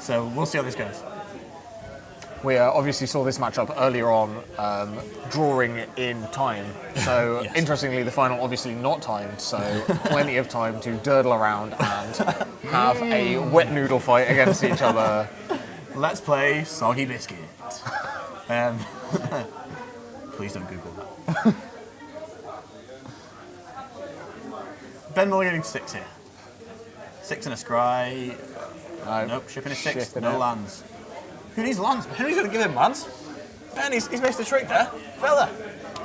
So we'll see how this goes. We obviously saw this matchup earlier on, drawing in time. So Yes. interestingly, the final obviously not timed, so plenty of time to durdle around and have a wet noodle fight against each other. Let's play Soggy Biscuit. Please don't Google that. Ben Mulligan 6 here. 6 and a scry. Nope, shipping a 6. No lands. Who needs lands? Who's going to give him lands? Ben, he's missed a trick there. Fella,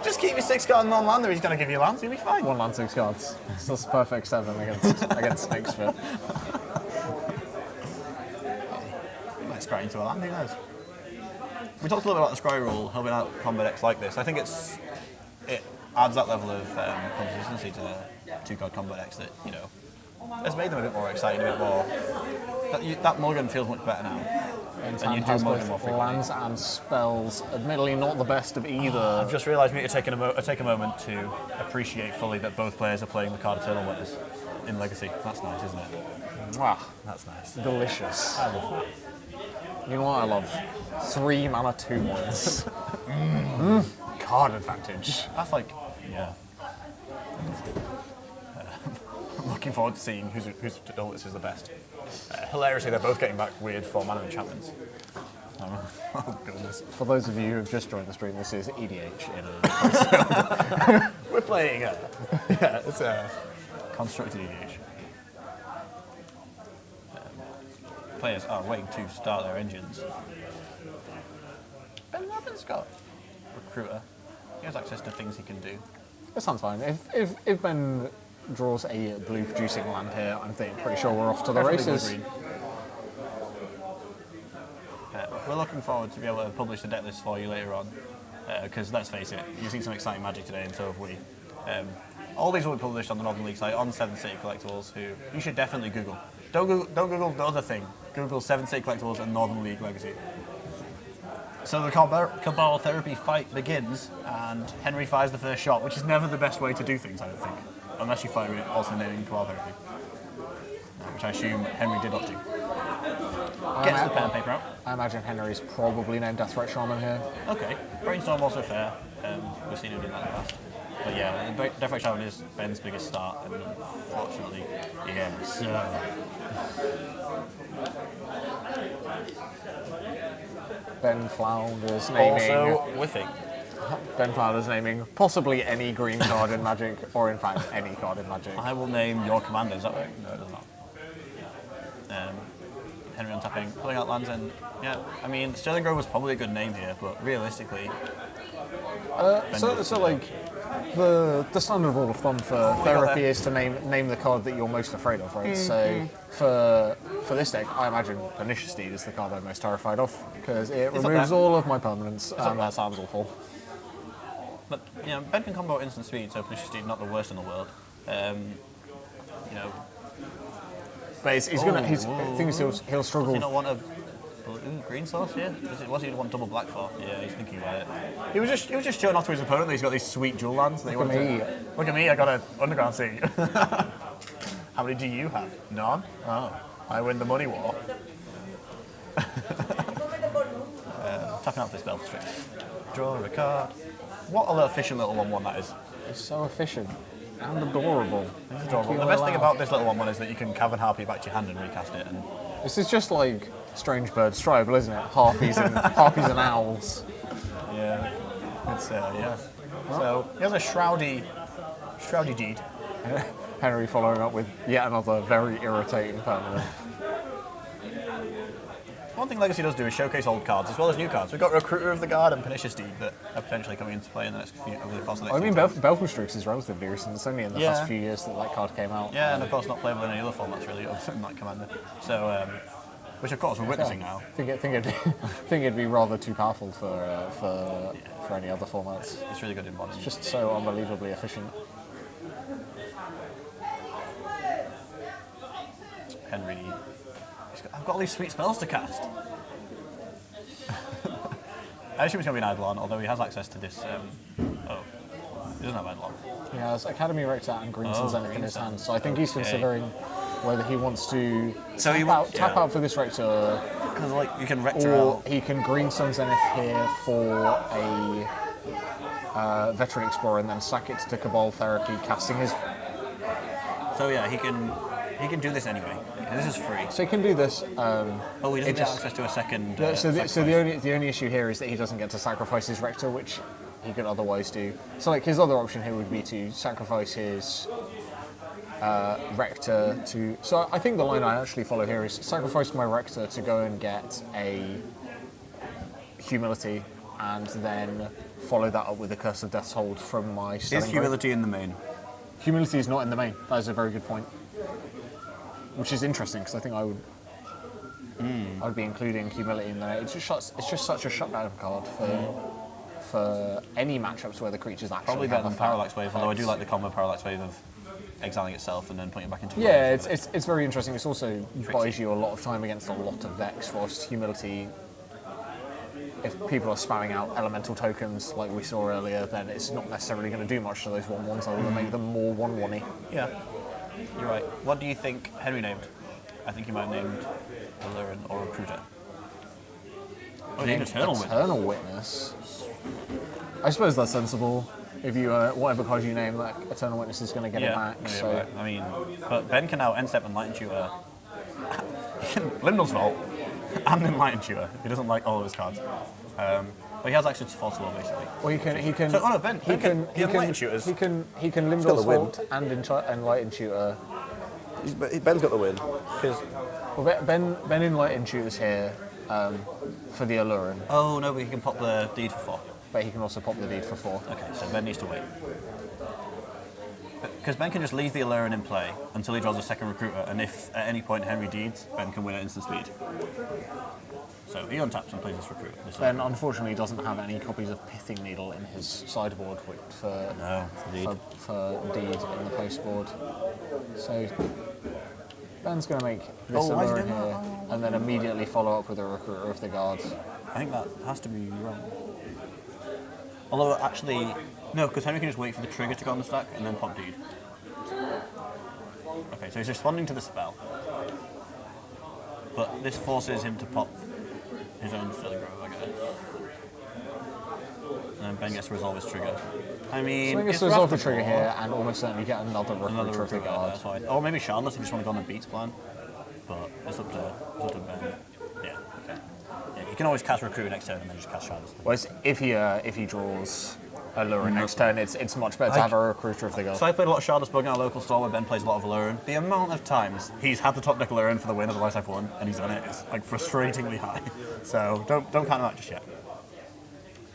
just keep your 6 card non-lander. He's going to give you lands. He'll be fine. 1 land, 6 cards. That's a perfect 7 against Nyxfit. Let's scry into a land, who knows? We talked a little bit about the scry rule, helping out combat decks like this. I think it adds that level of consistency to the 2-card combat decks that, you know, has made them a bit more exciting, a bit more... That mulligan feels much better now. And you do has mulligan both more frequently. lands and spells. Admittedly, not the best of either. I've just realised we need to take a moment to appreciate fully that both players are playing the card Eternal Witness in Legacy. That's nice, isn't it? Mwah. That's nice. Delicious. I love that. You know what I love? 3 mana 2/1s. Card advantage. That's like, yeah. I'm looking forward to seeing whose Eternal Witness is the best. Hilariously, they're both getting back weird 4-mana enchantments. Oh, goodness. For those of you who have just joined the stream, this is EDH in a... We're playing it's a constructed EDH. Players are waiting to start their engines. Ben Robin's got Recruiter. He has access to things he can do. That sounds fine. If Ben draws a blue producing land here, I'm pretty sure we're off to the Preferably races. blue-green. We're looking forward to be able to publish the deck list for you later on, because let's face it, you've seen some exciting Magic today, and so have we. All these will be published on the Northern League site on 7th City Collectibles, who you should definitely Google. Don't Google the other thing. Google 7th City Collectibles and Northern League Legacy. So the Cabal Therapy fight begins, and Henry fires the first shot, which is never the best way to do things, I don't think. Unless you fire it also naming Cabal Therapy. Which I assume Henry did not do. Gets the pen and paper out. I imagine Henry's probably named Death Threat Shaman here. Okay. Brainstorm also fair. We've seen him do that in the past. But yeah, Death Threat Shaman is Ben's biggest start, and unfortunately, yes. Ben Flounders naming... Also whiffing. Ben Flounders naming possibly any green card in Magic, or in fact any card in Magic. I will name your commander, is that right? No, it does not. Henry untapping, pulling out lands, and yeah, I mean, Sterling Grove was probably a good name here, but realistically... So like, the standard rule of thumb for therapy is to name the card that you're most afraid of, right? So for this deck, I imagine Pernicious Deed is the card I'm most terrified of, because it removes all of my permanents, and that sounds awful. But, you know, Ben can combo instant speed, so Pernicious Deed not the worst in the world. You know... But I think he'll struggle. Does he not want a green source here? What does he want double black for? Yeah, he's thinking about it. He was just showing off to his opponent that he's got these sweet dual lands. Look at me, I got an Underground Sea. How many do you have? None? Oh, I win the money war. Tapping out for spell strength. Draw a card. What a little efficient little 1/1 that is. It's so efficient and adorable. It's adorable. The best thing about this little 1/1 is that you can Cavern Harpy back to your hand and recast it. And this is just like Strange Birds Tribal, isn't it? Harpies and owls. Yeah, it's yeah. So he has a shroudy deed. Henry following up with yet another very irritating permanent. One thing Legacy does do is showcase old cards as well as new cards. We've got Recruiter of the Guard and Pernicious Deed that are potentially coming into play in the next few over the course of the next I mean, few times. Belfry Strix is relatively recent. It's only in the past few years that card came out. Yeah, and of course not playable in any other formats really, other than that Commander. So, which of course we're witnessing now. I think it'd be rather too powerful for any other formats. It's really good in modern. It's just so unbelievably efficient. Henry, I've got all these sweet spells to cast. I assume it's going to be an Eidolon, although he has access to this. He doesn't have Eidolon. He has Academy Rector and Green Sun Zenith in his hand, so I think he's considering whether he wants to So tap out for this Rector, because like you can Rector or out. he can Green Sun Zenith here for a Veteran Explorer and then sack it to Cabal Therapy, casting his. So yeah, he can do this anyway. This is free. So he can do this. He doesn't get access to a second. So the only issue here is that he doesn't get to sacrifice his Rector, which he could otherwise do. So like his other option here would be to sacrifice his Rector to. So I think the line I actually follow here is sacrifice my Rector to go and get a Humility, and then follow that up with a Curse of Death's Hold from my. Is Humility in the main? Humility is not in the main. That is a very good point. Which is interesting because I think I would be including Humility in there. It's just such a shutdown card for any matchups where the creatures actually Probably better have than Parallax Wave, although I do like the combo Parallax Wave of exiling itself and then putting it back into. Yeah, it's very interesting. It's also buys you a lot of time against a lot of decks, whilst Humility, if people are spamming out elemental tokens like we saw earlier, then it's not necessarily going to do much to those 1/1s other than make them more 1/1-y. Yeah, you're right. What do you think Henry named? I think he might have named Aluren or Recruiter. Oh, named Eternal Witness. I suppose that's sensible. If you whatever card you name, that Eternal Witness is going to get it back. Yeah, So right. I mean, but Ben can now end step and Light Tutor. Limnal's Vault and then Light Tutor. He doesn't like all of his cards. But he has access to False Will basically. well, he can. So, oh no, Ben can Light Tutors. He can Limdor's got the win. Vault and Light Tutor. Ben's got the win. Well, Ben in Light Tutors here for the Aluren, Oh no, but he can pop the deed for 4. but he can also pop the deed for 4. Okay, so Ben needs to wait. Because Ben can just leave the Aluren in play until he draws a second Recruiter, and if at any point Henry deeds, Ben can win at instant speed. So he untaps and plays this Recruiter. Ben unfortunately doesn't have any copies of Pithing Needle in his sideboard for deed in the post board. So Ben's going to make this why is he Aluren doing here, that? and then immediately follow up with a Recruiter of the Guards. I think that has to be wrong. Although actually, no, because Henry can just wait for the trigger to go on the stack and then pop deed. Okay, so he's responding to the spell. But this forces him to pop his own Sterling Grove, I guess. And then Ben gets to resolve his trigger. I mean, So he gets to resolve the trigger here, and almost certainly get another Recruiter of the Guard. that's why. Or maybe Charlotte if you just want to go on the beats plan. But it's up to Ben. Yeah, okay. Yeah, you can always cast Recruit next turn and then just cast Charlotte. Whereas if he draws Aluren next turn, it's much better to have a Recruiter of the Guard. So I played a lot of Shardless Bug in our local store where Ben plays a lot of Aluren. The amount of times he's had the top deck Aluren for the win, otherwise I've won, and he's done it, it's like frustratingly high. So don't count on that just yet.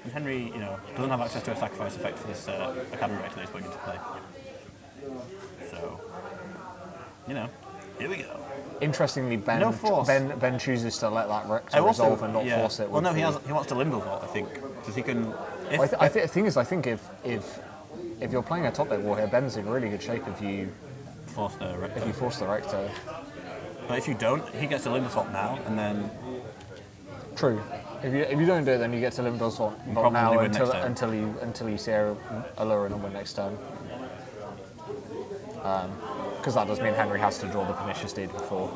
And Henry, doesn't have access to a sacrifice effect for this Academy Rector that he's putting into play. So, here we go. Interestingly, Ben No force. Ben chooses to let that Rector resolve and not force it. Well, no, with he wants to Limbo Vault, I think, because he can. the thing is, I think if you're playing a top deck war here, Ben's in really good shape if you force the Rector. if you force the Rector. But if you don't, he gets to Limbo Vault now, and then True. If you don't do it, then you get to Limdor's Vault probably now win next turn. until you see Aluren and win next turn. Because that does mean Henry has to draw the Pernicious Deed before.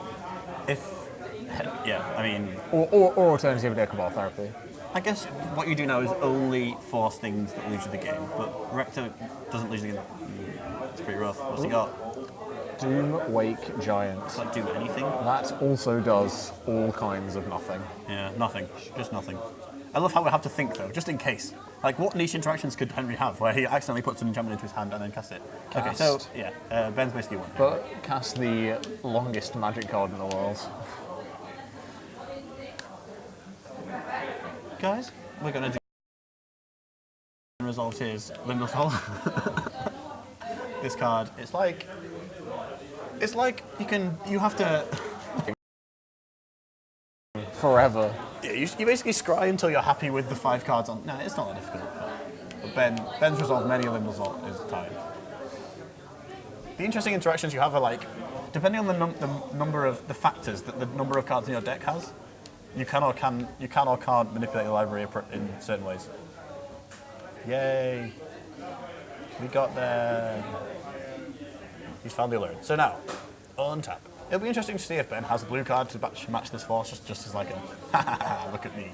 Or alternatively, a Cabal Therapy. I guess what you do now is only force things that lose you the game, but Rector doesn't lose the game. It's pretty rough. What's he got? Doom Wake Giant. Can't do anything. That also does all kinds of nothing. Yeah, nothing. Just nothing. I love how we have to think though, just in case. Like, what niche interactions could Henry have where he accidentally puts an enchantment into his hand and then casts it? Okay, so yeah, Ben's basically won. But cast the longest magic card in the world. Guys, we're gonna do resolve his Limbless Hole. This card, it's like you have to Forever. yeah, you basically scry until you're happy with the 5 cards on. No, it's not that difficult. But Ben's resolved many a Limbless Vault is time. The interesting interactions you have are like, depending on the number of the factors that the number of cards in your deck has, you can or can't manipulate your library in certain ways. Yay! We got there. He's found the Aluren. So now, untap. It'll be interesting to see if Ben has a blue card to match this force, just as like a, ha ha ha, look at me.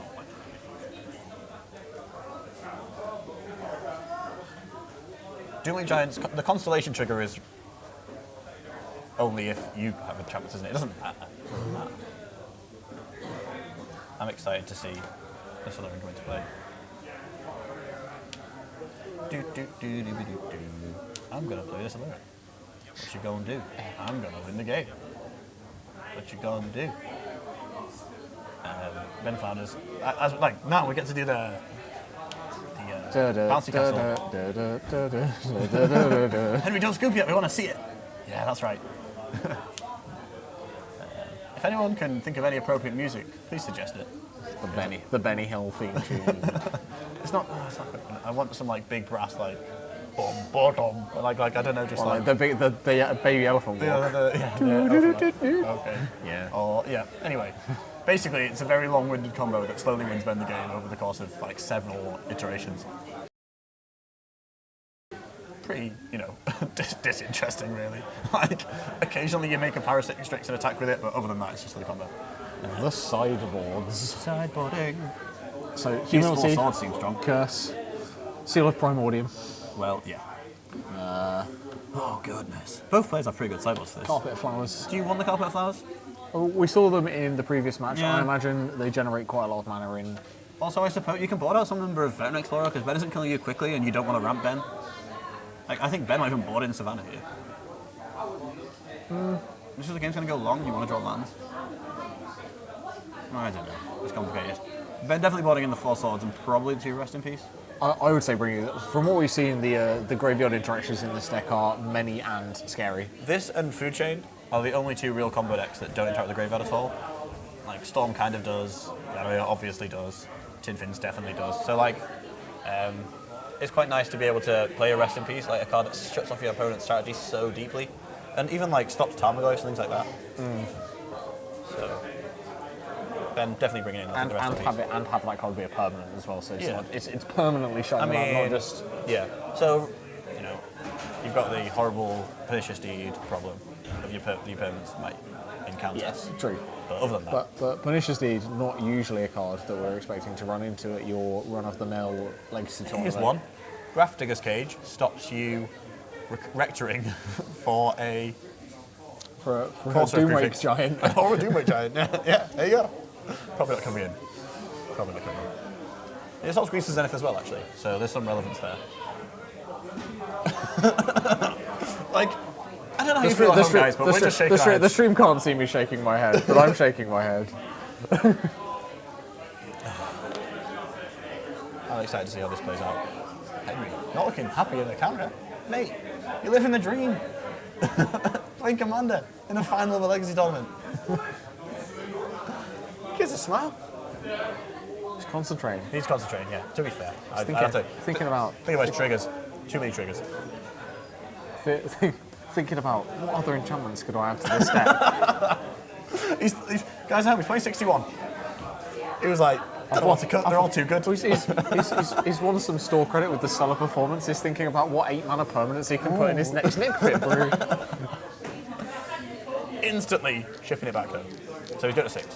Dueling Giants, the Constellation trigger is only if you have enchantments, isn't it? It doesn't matter. I'm excited to see this Aluren go into play. I'm going to play this Aluren. What you going to do? I'm going to win the game. What you going to do? Ben Flounders. Now we get to do the bouncy castle. Henry, don't scoop yet. We want to see it. Yeah, that's right. If anyone can think of any appropriate music, please suggest it. The Benny Hill theme tune. It's not good. I want some like big brass like bom bottom, like I don't know, just like the baby elephant walk. Okay. Yeah. Or yeah. Anyway, basically, it's a very long-winded combo that slowly wins Ben the game over the course of like several iterations. Pretty, disinteresting, really. Like, occasionally you make a Parasitic Strix and attack with it, but other than that, it's just the combo. The sideboards. Sideboarding. So, These humility, 4 swords seem strong. curse, seal of primordium. Well, yeah. Oh, goodness. Both players have pretty good sideboards for this. Carpet of flowers. Do you want the Carpet of Flowers? We saw them in the previous match. Yeah. I imagine they generate quite a lot of mana in. Also, I suppose you can board out some number of Veteran Explorer, because Ben isn't killing you quickly and you don't want to ramp Ben. Like, I think Ben might even board in Savannah here. This is the game's going to go long, you want to draw lands? I don't know. It's complicated. Ben definitely boarding in the 4 swords and probably the 2 Rest in Peace. I would say from what we've seen, the graveyard interactions in this deck are many and scary. This and Food Chain are the only 2 real combo decks that don't interact with the graveyard at all. Like, Storm kind of does, Barney obviously does, Tin Fins definitely does. So, like, it's quite nice to be able to play a Rest in Peace, like a card that shuts off your opponent's strategy so deeply. And even, like, stops Tarmogoyfs and things like that. So, Ben definitely bringing in the Rest in Peace. Have that card be a permanent as well, so Yeah. it's permanently shutting them up, not just... Yeah, so, you've got the horrible Pernicious Deed problem of your opponents might encounter. Yes, true. But other than that... But Pernicious Deed, not usually a card that we're expecting to run into at your run-of-the-mill Legacy tournament. Here's one. Graph Digger's Cage stops you rectoring for a... For a Doomwake Giant. Or a Doomwake Giant, yeah, there you go. Probably not coming in. It stops Grease's Zenith as well, actually, so there's some relevance there. Like, I don't know how you feel at home, guys, but we're just shaking our heads. The stream can't see me shaking my head, but I'm shaking my head. I'm excited to see how this plays out. Henry, not looking happy in the camera. Mate, you live in the dream. Playing Commander in the final of a Legacy tournament. Gives a smile. He's concentrating. He's concentrating, yeah, to be fair. Thinking about his triggers. Too many triggers. Thinking about what other enchantments could I add to this deck. He's guys at home, he's playing 61. He was like, I don't want to cut, they're all too good. He's won some store credit with the stellar performance. He's thinking about what 8-mana permanents he can put in his next Nyxfit brew. Instantly shipping it back home. So he's got a 6.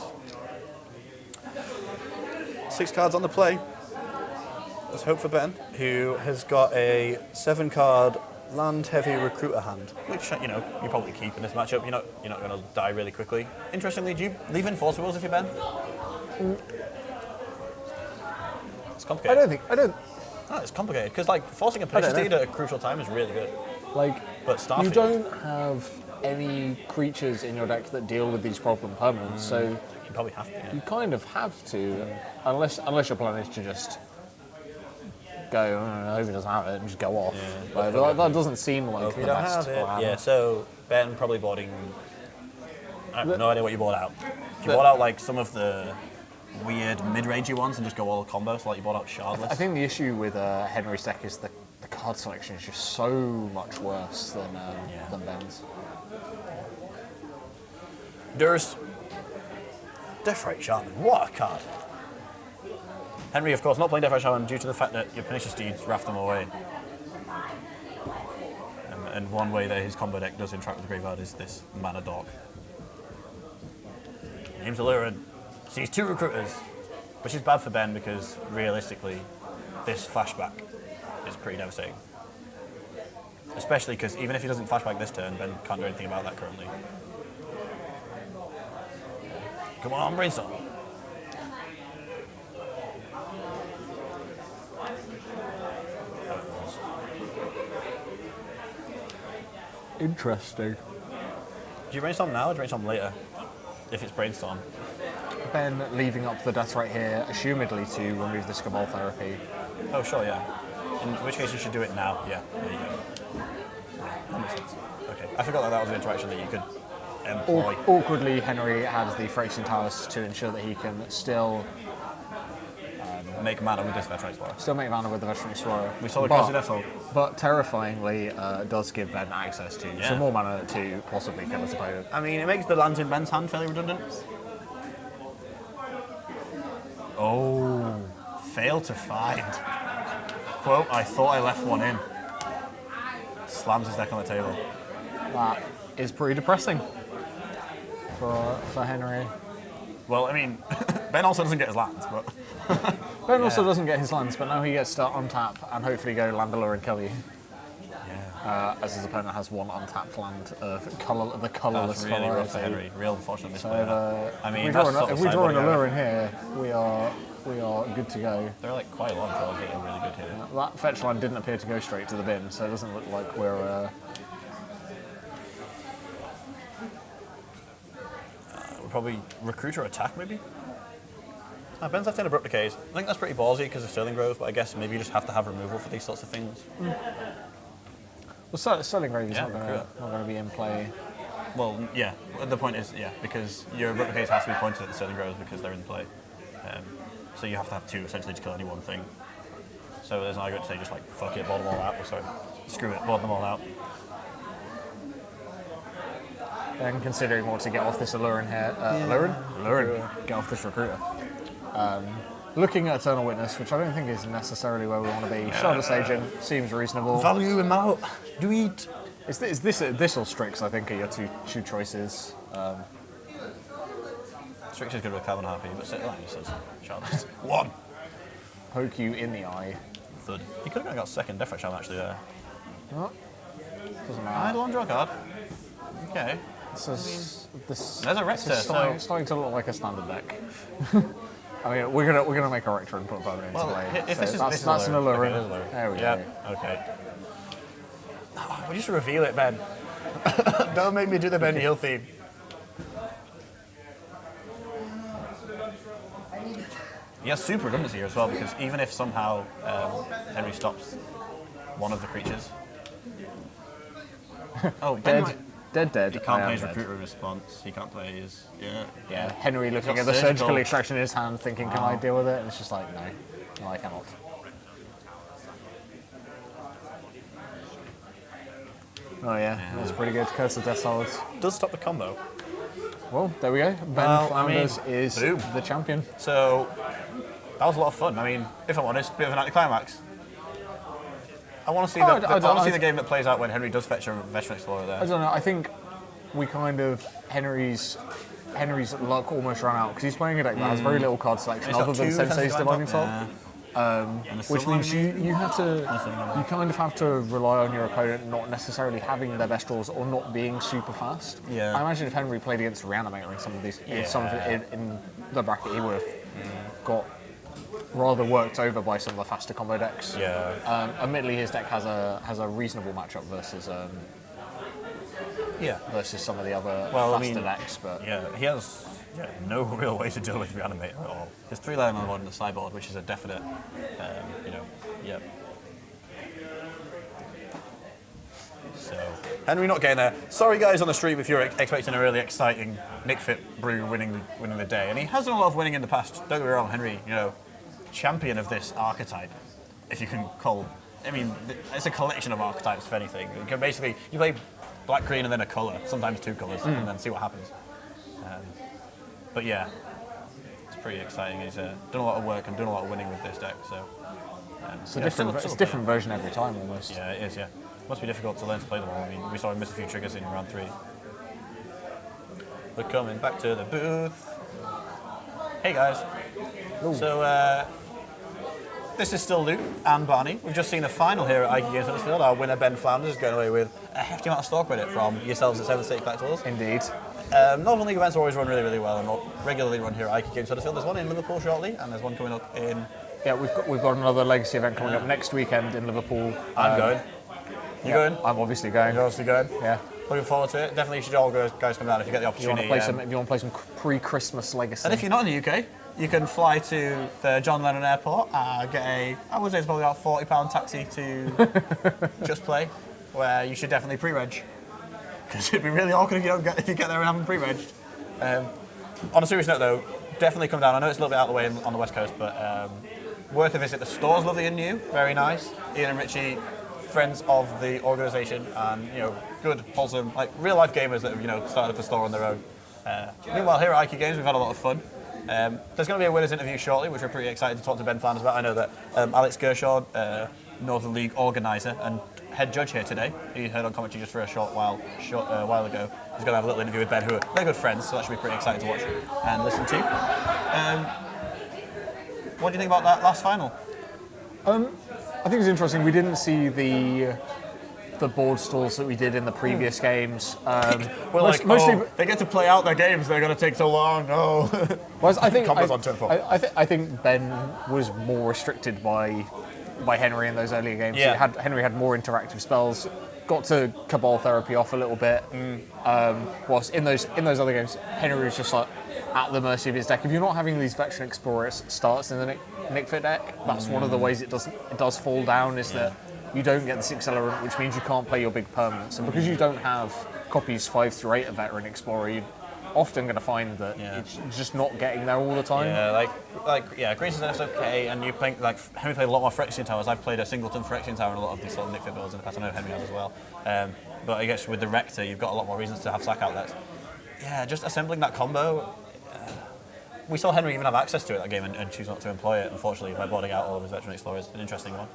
6 cards on the play. Let's hope for Ben, who has got a 7-card land-heavy recruiter hand, which you probably keep in this matchup. You're not going to die really quickly. Interestingly, do you leave in Force Wheels if you're Ben? It's complicated. I don't. No, it's complicated because forcing a Pernicious Deed at a crucial time is really good. But Starfield, you don't have any creatures in your deck that deal with these problem permanents, so you probably have to. Yeah. you kind of have to, unless your plan is to just go, I hope he doesn't have it, and just go off. Yeah, that doesn't seem like the best plan. Yeah, so Ben probably boarding. I have no idea what you board out. Do you board out some of the weird mid-rangey ones and just go all combo, so you board out Shardless? I think the issue with Henry's deck is the card selection is just so much worse than Ben's. Durst. Deathrite Shaman, what a card. Henry, of course, not playing Deathrite Shaman due to the fact that your Pernicious Deeds raft them away. And one way that his combo deck does interact with the graveyard is this mana dog. name's Aluren, sees 2 recruiters, which is bad for Ben because realistically, this flashback is pretty devastating. Especially because even if he doesn't flashback this turn, Ben can't do anything about that currently. Come on, brainstorm. Interesting. Do you brainstorm now or do you brainstorm later? If it's brainstorm. Ben leaving up the death right here, assumedly to remove the Cabal therapy. Oh, sure, yeah. In which case you should do it now. Yeah, there you go. Yeah, that makes sense. Okay, I forgot that was an interaction that you could employ. Awkwardly, Henry has the Phrasing Towers to ensure that he can still Make mana with this Veteran Explorer. make mana with the Veteran Explorer. We saw the Crossy Death Soul. But terrifyingly, does give Ben access to some more mana to possibly kill his opponent. I mean, it makes the lands in Ben's hand fairly redundant. Oh, fail to find. Quote, I thought I left one in. Slams his deck on the table. That is pretty depressing for Henry. Well, I mean, Ben also doesn't get his lands, but... Ben also doesn't get his lands, but now he gets to untap and hopefully go Landalore and kill you. Yeah. As his opponent has one untapped land of the colourless That's really rough for variety. Henry. Real unfortunate misplay. So I mean, if we draw an Aluren here, we are good to go. There are like quite a lot of draws that are really good here. That fetch line didn't appear to go straight to the bin, so it doesn't look like we're... We'll probably recruit or attack, maybe? Ben's left in Abrupt Decays. I think that's pretty ballsy because of Sterling Grove, but I guess maybe you just have to have removal for these sorts of things. Well, Sterling Grave is Yeah, not going to be in play. Well, yeah. The point is, yeah, because your Abrupt Decays has to be pointed at the Sterling Groves because they're in play. So you have to have 2 essentially to kill any one thing. So there's an argument to say just like, fuck it, board them all out. Or sorry, screw it, board them all out. And considering what to get off this Aluren here, Aluren, get off this recruiter. Looking at Eternal Witness, which I don't think is necessarily where we want to be. Shardless Agent seems reasonable. Value him out. Do it. Is this or Strix? I think are your two choices. Strix is good with Cavern Harpy, but like he says, Shardless. 1. Poke you in the eye. Thud. He could have got second Death Charm actually there. Oh, doesn't I matter. don't draw a card. Okay. There's a Rector, so... starting to look like a standard deck. I mean, we're gonna make a Rector and put Barney into play. If so this is that's an Aluren. Okay, Aluren. There we Yeah, go. okay. Oh, we just reveal it, Ben. Don't make me do the Ben Heal theme. He has super redundancy here as well, because even if somehow Henry stops one of the creatures... Oh, Ben might... Dead. He can't play his Recruiter in response. He can't play his... Yeah. Henry looking at the surgical surgical extraction in his hand, thinking, "Can I deal with it?" And it's just like, no, I cannot. Oh yeah, that's pretty good. Curse of Death Solids. Does stop the combo. Well, there we go. Ben Flounders is boom. the champion. So, that was a lot of fun. I mean, if I'm honest, bit of an anticlimax. I want to see the game that plays out when Henry does fetch a Veteran Explorer there. I don't know. I think we kind of Henry's luck almost ran out because he's playing a deck that has very little card selection other than Sensei's Divining Top. Which means you kind of have to rely on your opponent not necessarily having their best draws or not being super fast. Yeah. I imagine if Henry played against Reanimator in some of these, in the bracket, he would have got rather worked over by some of the faster combo decks. Yeah. Admittedly, his deck has a reasonable matchup versus some of the other faster decks, but he has no real way to deal with Reanimator at all. His 3-line on the sideboard, which is a definite, So, Henry not getting there. Sorry guys on the stream if you're expecting a really exciting Nyxfit brew winning the day. And he has done a lot of winning in the past. Don't get me wrong, Henry, champion of this archetype, if you can call... I mean, it's a collection of archetypes, if anything. You can basically, you play black, green, and then a colour, sometimes 2 colours, and then see what happens. But yeah, it's pretty exciting. He's done a lot of work and done a lot of winning with this deck, so... it's a different version every time, almost. Yeah, it is, yeah. Must be difficult to learn to play them all. I mean, we saw him miss a few triggers in round 3. We're coming back to the booth. Hey guys. So this is still Luke and Barney. We've just seen the final here at IQ Games Huddersfield. Our winner Ben Flounders is going away with a hefty amount of store credit from yourselves at 7 City Collectables. Indeed. Northern League events always run really, really well and regularly run here at IQ Games Huddersfield. There's one in Liverpool shortly, and there's one coming up in... Yeah, we've got another Legacy event coming up next weekend in Liverpool. I'm going. You going? I'm obviously going. You're obviously going? Yeah. Looking forward to it. Definitely you should all guys come down if you get the If you want opportunity. to play some pre-Christmas Legacy. And if you're not in the UK, you can fly to the John Lennon Airport, get I would say it's probably about £40 taxi to Just Play, where you should definitely pre-reg. Because it'd be really awkward if you get there and haven't pre-reg. On a serious note though, definitely come down. I know it's a little bit out of the way on the West Coast, but worth a visit. The store's lovely and new, very nice. Ian and Richie, friends of the organisation, and good, wholesome, like real life gamers that have started the store on their own. Meanwhile, here at IQ Games, we've had a lot of fun. There's going to be a winners interview shortly, which we're pretty excited to talk to Ben Flounders about. I know that Alex Gershaw, Northern League organiser and head judge here today, he heard on commentary just for a short while ago. He's going to have a little interview with Ben, who they're good friends, so that should be pretty exciting to watch and listen to. What do you think about that last final? I think it's interesting. We didn't see the board stalls that we did in the previous games. Mostly they get to play out their games. They're going to take so long. Oh, well, I think on turn 4. I think Ben was more restricted by Henry in those earlier games. Yeah. Henry had more interactive spells. Got to Cabal therapy off a little bit. Whilst in those other games, Henry was just like at the mercy of his deck. If you're not having these veteran explorers starts in the Nyxfit deck, that's one of the ways it does fall down. Is that you don't get this accelerant, which means you can't play your big permanents. And because you don't have copies 5 through 8 of Veteran Explorer, you're often going to find that it's just not getting there all the time. Yeah, Greece is okay, and you think Henry played a lot more Phyrexian towers. I've played a singleton Phyrexian tower in a lot of these sort of Nyxfit builds in the past. I know Henry has as well. But I guess with the Rector, you've got a lot more reasons to have sack outlets. Yeah, just assembling that combo. We saw Henry even have access to it that game and choose not to employ it, unfortunately, by boarding out all of his Veteran Explorers. An interesting one.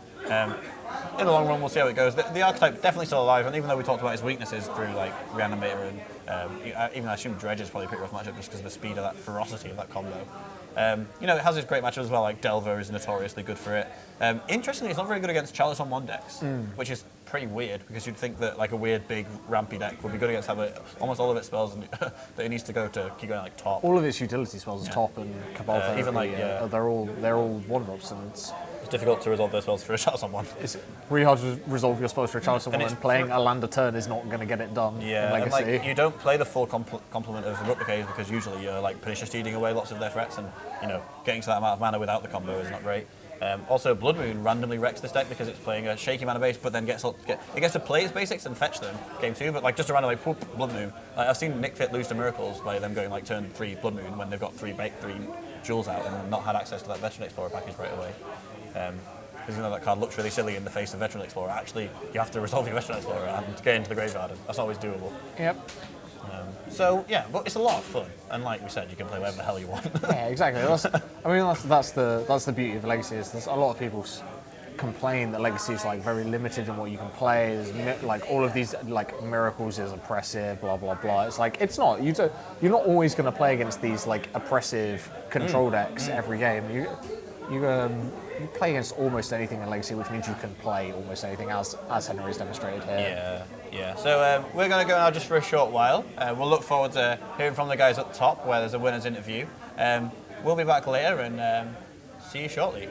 In the long run, we'll see how it goes. The archetype definitely still alive, and even though we talked about his weaknesses through Reanimator and even I assume Dredge is probably a pretty rough matchup just because of the speed of that ferocity of that combo. It has its great matchups as well, like Delver is notoriously good for it. Interestingly, it's not very good against Chalice on 1 decks, which is pretty weird because you'd think that a weird big rampy deck would be good against almost all of its spells that it needs to go to keep going top. All of its utility spells are top, and Cabal therapy, even they're all 1-drops, and it's difficult to resolve those spells for a Chalice on 1. It's really hard to resolve your spells for a Chalice on 1, and playing a land a turn is not going to get it done. Yeah, in Legacy. and you don't play the full complement of Replicates because usually you're Pernicious Deeding away lots of their threats, and getting to that amount of mana without the combo is not great. Also, Blood Moon randomly wrecks this deck because it's playing a shaky mana base, but then gets to play its basics and fetch them game 2. But just a randomly Blood Moon. I've seen Nyxfit lose to Miracles by them going turn 3 Blood Moon when they've got 3 jewels out and not had access to that Veteran Explorer package right away. Because that card looks really silly in the face of Veteran Explorer. Actually, you have to resolve your Veteran Explorer and get into the graveyard. And that's always doable. Yep. But it's a lot of fun, and like we said, you can play whatever the hell you want. Yeah, exactly. That's the beauty of Legacy. Is there's a lot of people complain that Legacy is very limited in what you can play. There's all of these Miracles is oppressive, blah blah blah. It's it's not. You're not always going to play against these oppressive control decks every game. You play against almost anything in Legacy, which means you can play almost anything, as Henry's demonstrated here. Yeah. So we're going to go now just for a short while. We'll look forward to hearing from the guys up top, where there's a winners interview. We'll be back later and see you shortly.